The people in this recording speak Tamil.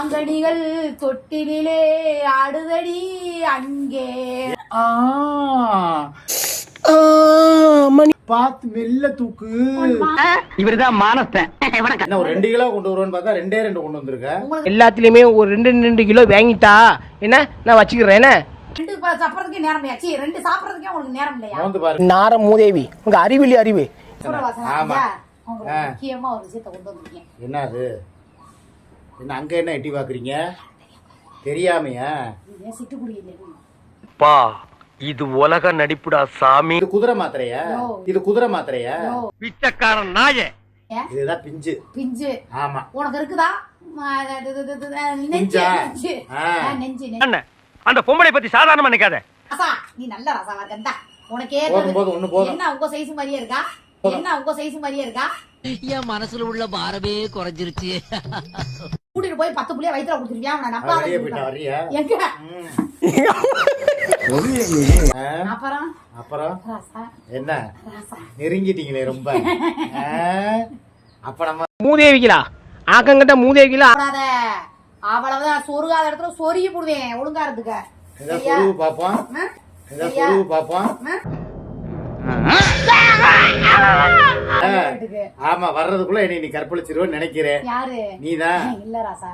மாங்கனிகள் தொட்டிலே ஆடுதடி அங்கே. பார்த்து மெல்ல தூக்கு. இவருதான் மானஸ்தன். என்ன ஒரு 2 கிலோ கொண்டு வருவான்னு பார்த்தா 2 கொண்டு வந்திருக்க. எல்லாத்துலயுமே ஒரு 2 கிலோ வாங்கிட்டா என்ன நான் வச்சுக்கிறேன். என்ன 2 சாப்பிடறதுக்கே நேரம் இல்லையாச்சி, 2 சாப்பிடறதுக்கே உங்களுக்கு நேரம் இல்லையா? வந்து பாரு நார மூதேவி உங்க அறிவிலி அறிவு. ஆமா. உங்களுக்கு முக்கியமா ஒரு விஷயத்தை கொண்டு வந்திருக்கேன். என்ன அது? என்ன அங்க என்ன எட்டி பாக்குறீங்க? தெரியாமையா? இது சிட்டுக்குருவி இல்லை. பா இது உலக நடிப்புடா சாமி. இது குதிரை மாத்திரையா? இது குதிரை மாத்திரையா? பிச்சைக்காரன் நாயே. இதுதான் பிஞ்சு. பிஞ்சு. ஆமா. உனக்கு இருக்குதா? நெஞ்சு. நெஞ்சு. அந்த பொம்பளை பத்தி சாதாரணமா நிக்காத. ராசா நீ நல்ல ராசாவா இருக்கா? உனக்கே போதும். என்ன உங்க சைஸ் மாதிரியே இருக்கா? என்ன உங்க சைஸ் மாதிரியே இருக்கா? என் மனசுல உள்ள பாரமே குறைஞ்சிருச்சு. கூட்டிட்டு போய் 10 புள்ளைய வயித்துல குடுத்துருவியா? அவன நம்பாத. எங்க? அப்புறம் என்ன நெருங்கிட்டீங்களே ரொம்ப. அப்ப நம்ம மூதேவிகளா ஆக்கங்கிட்ட மூதேவிகளா. அவ்வளவுதான். சொருகாத இடத்துல சொருகி போடுவேன் ஒழுங்கா இருந்துக்க. பாப்போம். ஆமா வர்றதுக்குள்ள என்னை நீ கற்பழிச்சிருவேன்னு நினைக்கிறேன். யாரு? நீதான். இல்ல ராசா.